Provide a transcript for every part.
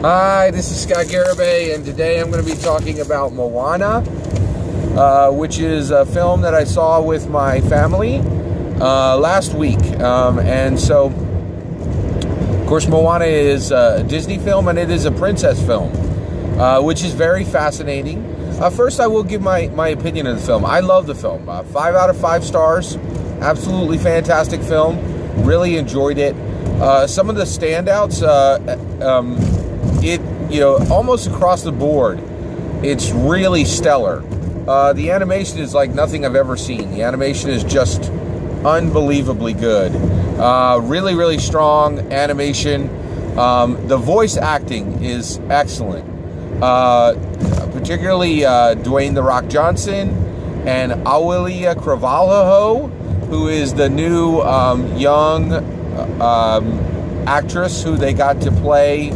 Hi, this is Scott Garibay, and today I'm going to be talking about Moana, which is a film that I saw with my family last week. And so, of course, Moana is a Disney film, and it is a princess film, which is very fascinating. First, I will give my opinion of the film. I love the film. 5 out of 5 stars. Absolutely fantastic film. Really enjoyed it. Some of the standouts, almost across the board, it's really stellar. The animation is like nothing I've ever seen. The animation is just unbelievably good. Really, really strong animation. The voice acting is excellent. Particularly Dwayne "The Rock" Johnson and Aurelia Carvalho, who is the new young actress who they got to play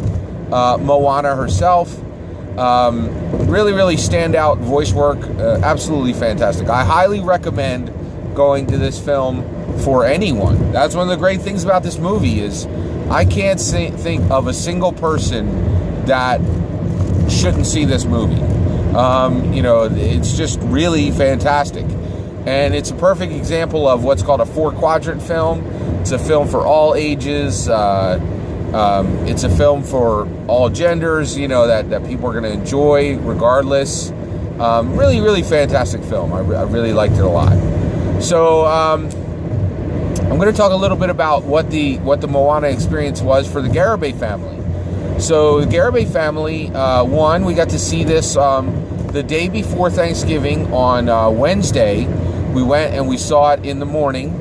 Moana herself. Really, really standout voice work. Absolutely fantastic. I highly recommend going to this film for anyone. That's one of the great things about this movie is I can't think of a single person that shouldn't see this movie. It's just really fantastic. And it's a perfect example of what's called a 4-quadrant film. It's a film for all ages. It's a film for all genders, that people are going to enjoy regardless. Really, really fantastic film. I really liked it a lot. So I'm going to talk a little bit about what the Moana experience was for the Garibay family. So the Garibay family, we got to see this the day before Thanksgiving on Wednesday. We went and we saw it in the morning,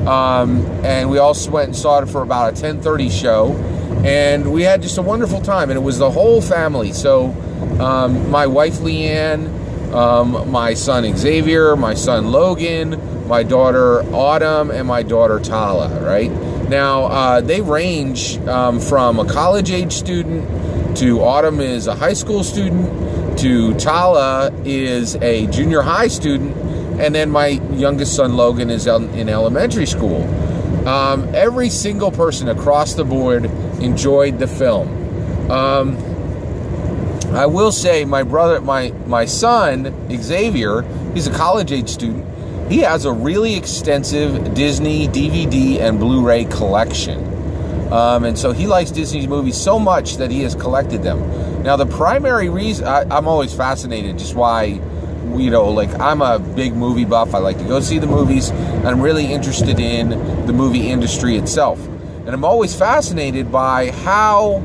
and we also went and saw it for about a 10:30 show, and we had just a wonderful time, and it was the whole family. So my wife Leanne, my son Xavier, my son Logan, my daughter Autumn, and my daughter Tala, right? Now, they range from a college-age student to Autumn is a high school student to Tala is a junior high student, and then my youngest son Logan is in elementary school. Every single person across the board enjoyed the film. I will say my son Xavier, he's a college-age student. He has a really extensive Disney DVD and Blu-ray collection. And so he likes Disney movies so much that he has collected them. Now, the primary reason, I'm always fascinated just why, I'm a big movie buff. I like to go see the movies. And I'm really interested in the movie industry itself. And I'm always fascinated by how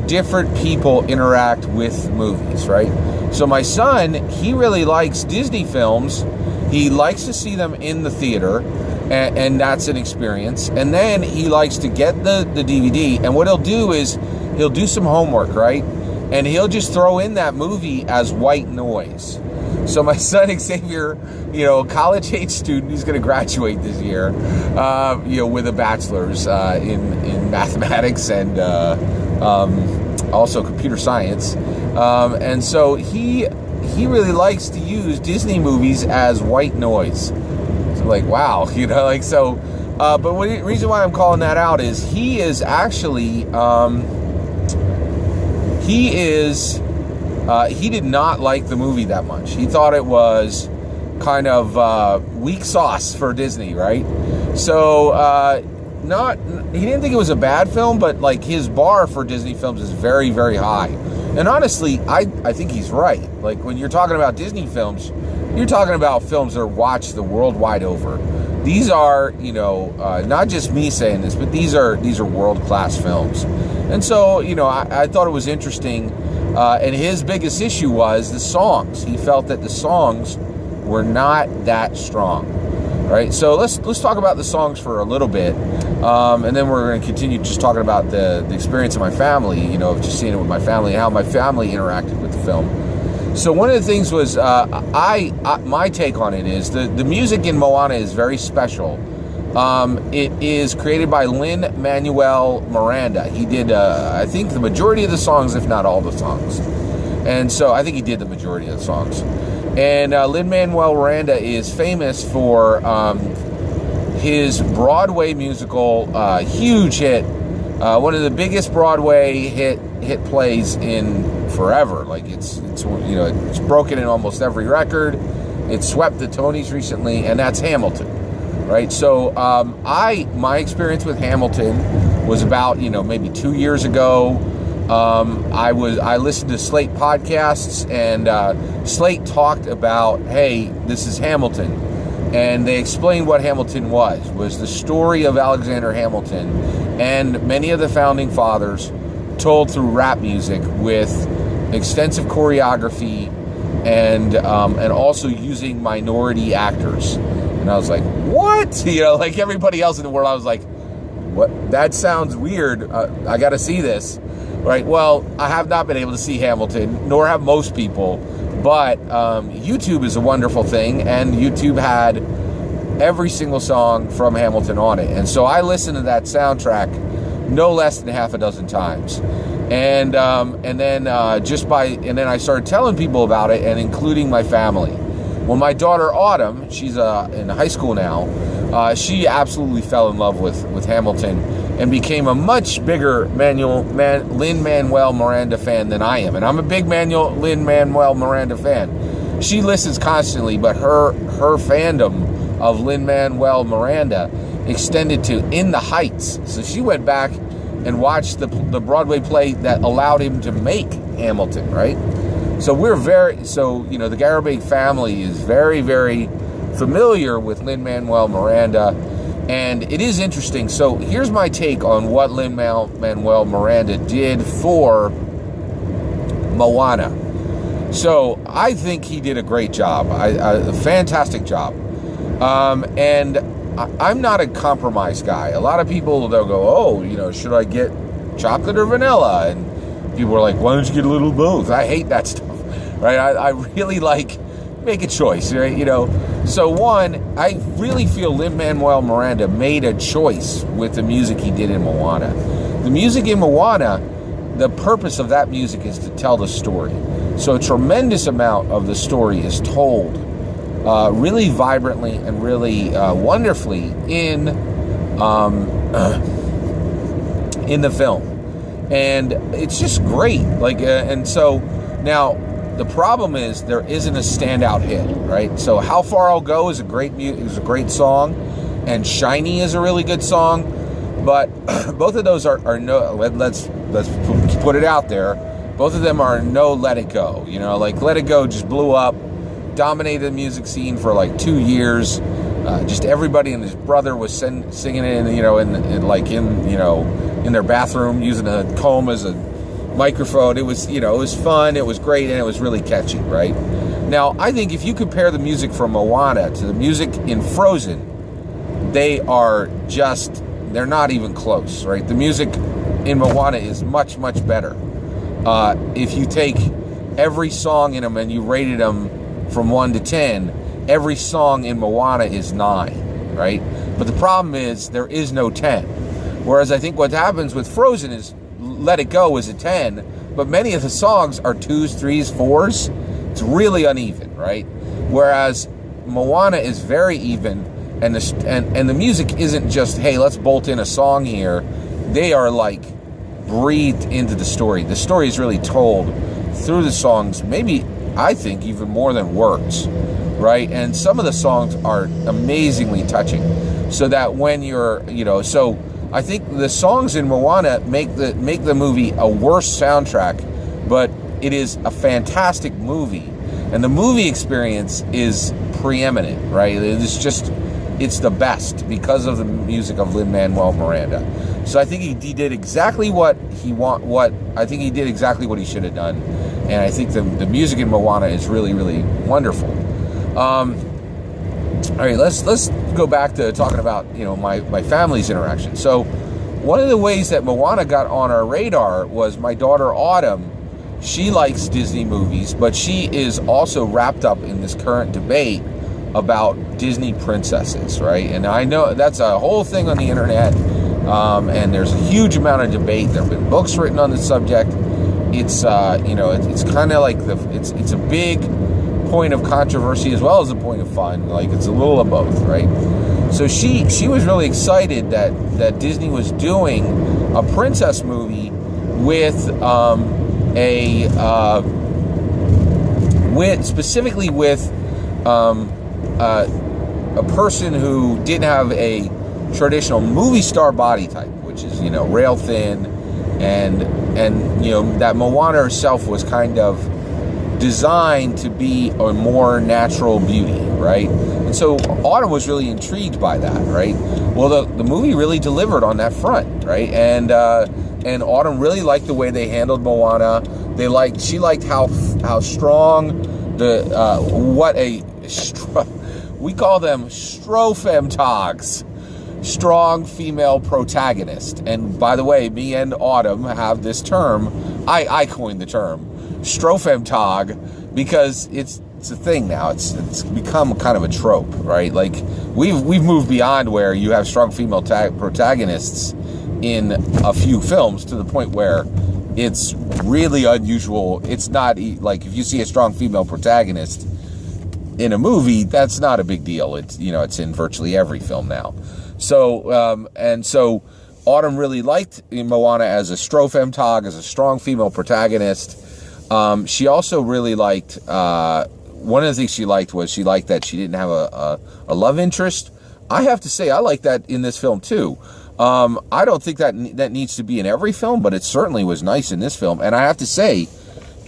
different people interact with movies, right? So my son, he really likes Disney films. He likes to see them in the theater, and that's an experience. And then he likes to get the DVD, and what he'll do is he'll do some homework, right? And he'll just throw in that movie as white noise. So my son Xavier, college-age student, he's going to graduate this year, with a bachelor's in mathematics and also computer science. And so he really likes to use Disney movies as white noise. So like, wow, so. But the reason why I'm calling that out is he is actually, he did not like the movie that much. He thought it was kind of weak sauce for Disney, right? So he didn't think it was a bad film, but like his bar for Disney films is very, very high. And honestly, I think he's right. Like when you're talking about Disney films, you're talking about films that are watched the world wide over. These are, not just me saying this, but these are world-class films. And so, I thought it was interesting. And his biggest issue was the songs. He felt that the songs were not that strong. Right? So let's talk about the songs for a little bit. And then we're going to continue just talking about the experience of my family, of just seeing it with my family and how my family interacted with the film. So one of the things was, my take on it is the music in Moana is very special. It is created by Lin-Manuel Miranda. He did, I think, the majority of the songs, if not all the songs. And so I think he did the majority of the songs. And Lin-Manuel Miranda is famous for his Broadway musical, huge hit, one of the biggest Broadway hit plays in forever. Like it's broken in almost every record. It swept the Tonys recently, and that's Hamilton, right? So my experience with Hamilton was about maybe 2 years ago. I listened to Slate podcasts, and Slate talked about, hey, this is Hamilton, and they explained what Hamilton was the story of Alexander Hamilton and many of the founding fathers told through rap music with extensive choreography and also using minority actors. And I was like, what? Like everybody else in the world, I was like, what? That sounds weird. I got to see this. Right. Well, I have not been able to see Hamilton, nor have most people. But YouTube is a wonderful thing, and YouTube had every single song from Hamilton on it. And so I listened to that soundtrack no less than half a dozen times. And then I started telling people about it, and including my family. Well, my daughter Autumn, she's in high school now, she absolutely fell in love with Hamilton and became a much bigger Lin-Manuel Miranda fan than I am. And I'm a big Lin-Manuel Miranda fan. She listens constantly, but her fandom of Lin-Manuel Miranda extended to In the Heights. So she went back and watched the Broadway play that allowed him to make Hamilton, right? So the Garibay family is very, very familiar with Lin-Manuel Miranda, and it is interesting. So here's my take on what Lin-Manuel Miranda did for Moana. So I think he did a great job, a fantastic job. And I'm not a compromise guy. A lot of people, they'll go, should I get chocolate or vanilla? And people are like, why don't you get a little of both? I hate that stuff, right? I really make a choice, right? So one, I really feel Lin-Manuel Miranda made a choice with the music he did in Moana. The music in Moana, the purpose of that music is to tell the story. So a tremendous amount of the story is told really vibrantly and really wonderfully in the film, and it's just great. And so now the problem is there isn't a standout hit, right? So How Far I'll Go is a great song, and Shiny is a really good song, but both of those are no. Let's put it out there. Both of them are no Let It Go. Let It Go just blew up, dominated the music scene for 2 years. Just everybody and his brother was singing it, in their bathroom using a comb as a microphone. It was fun, it was great, and it was really catchy, right? Now, I think if you compare the music from Moana to the music in Frozen, they're not even close, right? The music in Moana is much, much better. If you take every song in them and you rated them from 1 to 10, every song in Moana is 9, right? But the problem is there is no 10. Whereas I think what happens with Frozen is Let It Go is a 10, but many of the songs are 2s, 3s, 4s. It's really uneven, right? Whereas Moana is very even, and the music isn't just, hey, let's bolt in a song here. They are breathed into the story. The story is really told through the songs, maybe I think even more than words, right? And some of the songs are amazingly touching, so that when so I think the songs in Moana make the movie a worse soundtrack, but it is a fantastic movie, and the movie experience is preeminent, right? It's the best because of the music of Lin-Manuel Miranda. So I think he did exactly what he did exactly what he should have done, and I think the music in Moana is really, really wonderful. All right, let's go back to talking about my family's interaction. So one of the ways that Moana got on our radar was my daughter Autumn. She likes Disney movies, but she is also wrapped up in this current debate about Disney princesses, right? And I know that's a whole thing on the internet, and there's a huge amount of debate. There have been books written on the subject. It's it's kind of like it's a big point of controversy as well as a point of fun. It's a little of both, right? So she was really excited that Disney was doing a princess movie with specifically with a person who didn't have a traditional movie star body type, which is, rail thin, and that Moana herself was kind of designed to be a more natural beauty, right? And so Autumn was really intrigued by that, right? Well, the movie really delivered on that front, right? And Autumn really liked the way they handled Moana. She liked how strong we call them strofemtogs, strong female protagonist. And by the way, me and Autumn have this term. I coined the term strofemtog because it's a thing now. It's become kind of a trope, right? Like we've moved beyond where you have strong female protagonists in a few films to the point where it's really unusual. It's not like if you see a strong female protagonist in a movie, that's not a big deal. It's it's in virtually every film now. So so Autumn really liked Moana as a strofemtog, as a strong female protagonist. She also really liked one of the things she liked that she didn't have a love interest. I have to say I like that in this film too. I don't think that needs to be in every film, but it certainly was nice in this film. And I have to say,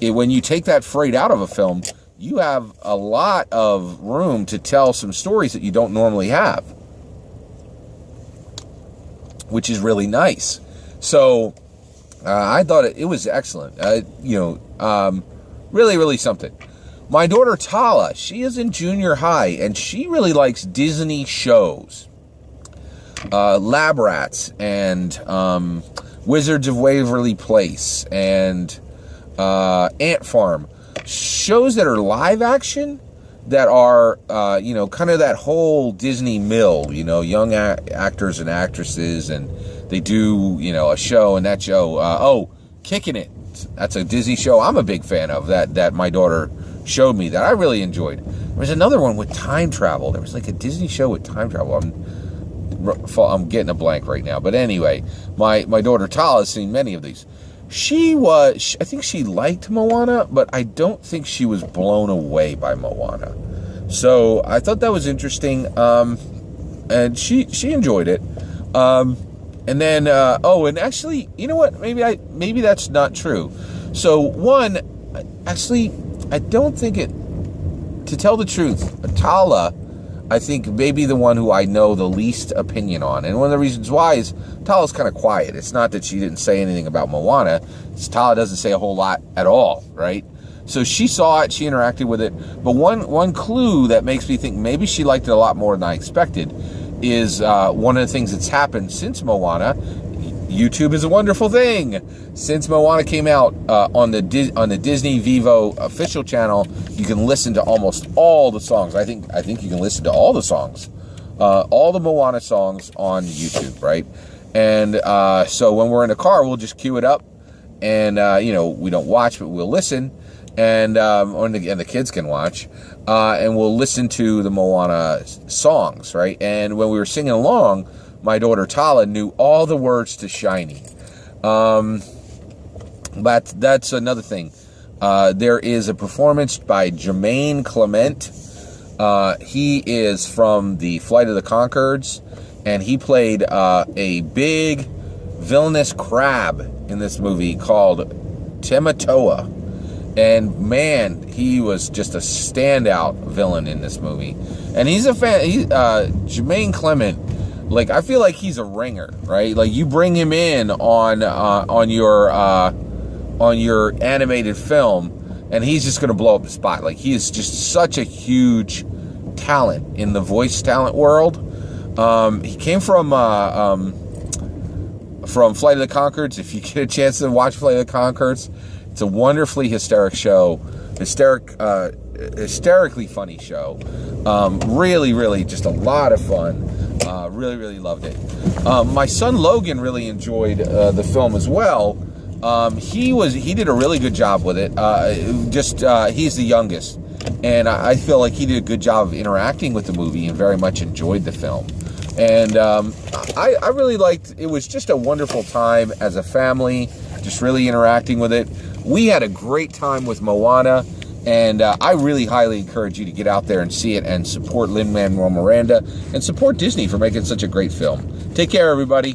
when you take that freight out of a film, you have a lot of room to tell some stories that you don't normally have, which is really nice. So I thought it was excellent. Really, really something. My daughter Tala, she is in junior high, and she really likes Disney shows. Lab Rats and Wizards of Waverly Place and Ant Farm. Shows that are live action, that are, kind of that whole Disney mill, young actors and actresses, and they do, a show, and that show, Kicking It. That's a Disney show I'm a big fan of, that my daughter showed me, that I really enjoyed. There was another one with time travel. There was like a Disney show with time travel. I'm getting a blank right now. But anyway, my daughter Tala has seen many of these. I think she liked Moana, but I don't think she was blown away by Moana. So I thought that was interesting, and she enjoyed it. And then, and actually, you know what? Maybe that's not true. So actually, I don't think it. To tell the truth, Tala, I think maybe the one who I know the least opinion on. And one of the reasons why is Tala's kind of quiet. It's not that she didn't say anything about Moana. Tala doesn't say a whole lot at all, right? So she saw it, she interacted with it. But one clue that makes me think maybe she liked it a lot more than I expected is one of the things that's happened since Moana. YouTube is a wonderful thing. Since Moana came out on the Disney Vivo official channel, you can listen to almost all the songs. I think you can listen to all the songs, all the Moana songs on YouTube, right? And so when we're in the car, we'll just cue it up, and we don't watch, but we'll listen, and the kids can watch, and we'll listen to the Moana songs, right? And when we were singing along, my daughter Tala knew all the words to Shiny. That's another thing. There is a performance by Jermaine Clement. He is from the Flight of the Conchords, and he played a big villainous crab in this movie called Tematoa. And man, he was just a standout villain in this movie. And he's a fan. Jermaine Clement. Like, I feel like he's a ringer, right? Like, you bring him in on your animated film, and he's just going to blow up the spot. Like, he is just such a huge talent in the voice talent world. He came from Flight of the Conchords. If you get a chance to watch Flight of the Conchords, it's a wonderfully hysterically funny show. Really, really just a lot of fun. Really, really loved it. My son Logan really enjoyed the film as well. He did a really good job with it. He's the youngest, and I feel like he did a good job of interacting with the movie and very much enjoyed the film. And I really liked, it was just a wonderful time as a family, just really interacting with it. We had a great time with Moana, and I really highly encourage you to get out there and see it and support Lin-Manuel Miranda and support Disney for making such a great film. Take care, everybody.